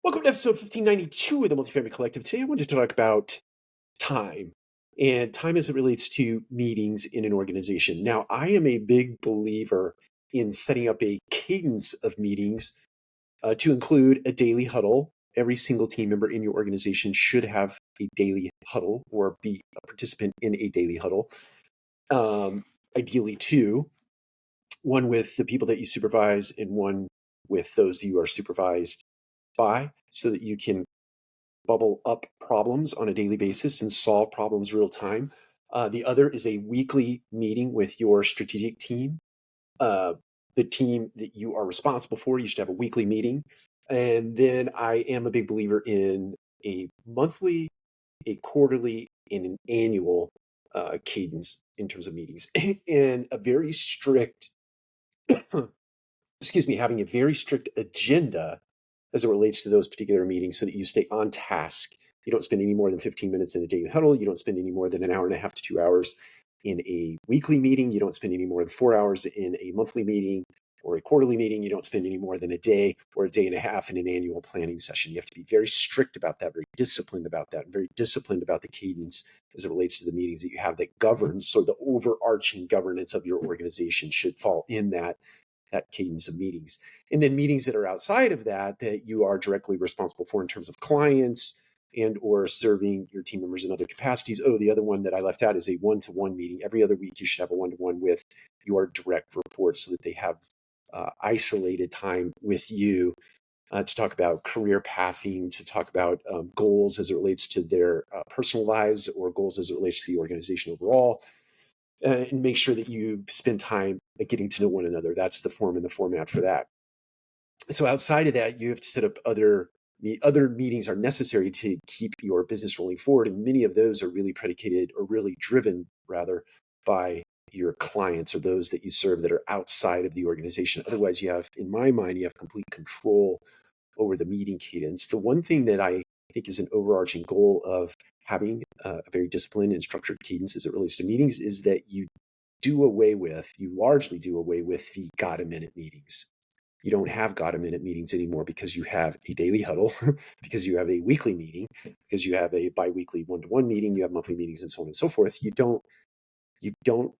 Welcome to episode 1592 of the Multifamily Collective. Today I wanted to talk about time and time as it relates to meetings in an organization. Now, I am a big believer in setting up a cadence of meetings to include a daily huddle. Every single team member in your organization should have a daily huddle or be a participant in a daily huddle. Ideally, two, one with the people that you supervise and one with those you are supervised by, so that you can bubble up problems on a daily basis and solve problems real time. The other is a weekly meeting with your strategic team. The team that you are responsible for, you should have a weekly meeting. And then I am a big believer in a monthly, a quarterly, and an annual cadence in terms of meetings. And a very strict, having a very strict agenda as it relates to those particular meetings so that you stay on task. You don't spend any more than 15 minutes in a daily huddle. You don't spend any more than an hour and a half to 2 hours in a weekly meeting. You don't spend any more than 4 hours in a monthly meeting or a quarterly meeting. You don't spend any more than a day or a day and a half in an annual planning session. You have to be very strict about that, very disciplined about that, and very disciplined about the cadence as it relates to the meetings that you have that govern. So the overarching governance of your organization should fall in that cadence of meetings. And then meetings that are outside of that you are directly responsible for in terms of clients and or serving your team members in other capacities. Oh, the other one that I left out is a one-to-one meeting. Every other week you should have a one-to-one with your direct reports so that they have isolated time with you to talk about career pathing, to talk about goals as it relates to their personal lives or goals as it relates to the organization overall. And make sure that you spend time getting to know one another. That's the form and the format for that. So outside of that, you have to set up other meetings are necessary to keep your business rolling forward. And many of those are really predicated or really driven rather by your clients or those that you serve that are outside of the organization. Otherwise, in my mind, you have complete control over the meeting cadence. The one thing that I think is an overarching goal of having a very disciplined and structured cadence as it relates to meetings is that you largely do away with the got-a-minute meetings. You don't have got-a-minute meetings anymore because you have a daily huddle, because you have a weekly meeting, because you have a biweekly one-to-one meeting, you have monthly meetings and so on and so forth. You don't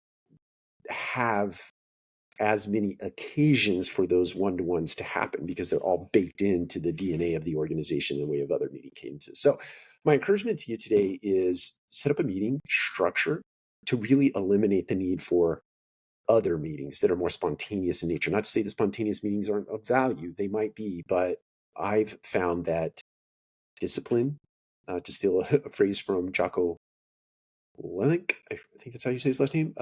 have as many occasions for those one-to-ones to happen because they're all baked into the DNA of the organization in the way of other meeting cadences. So my encouragement to you today is set up a meeting structure to really eliminate the need for other meetings that are more spontaneous in nature. Not to say the spontaneous meetings aren't of value, they might be, but I've found that discipline, to steal a phrase from Jocko Willink, I think that's how you say his last name,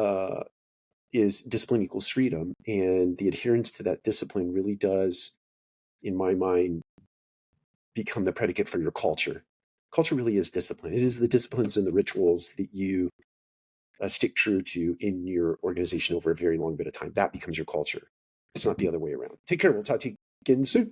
is discipline equals freedom. And the adherence to that discipline really does, in my mind, become the predicate for your culture. Culture really is discipline. It is the disciplines and the rituals that you stick true to in your organization over a very long bit of time. That becomes your culture. It's not the other way around. Take care. We'll talk to you again soon.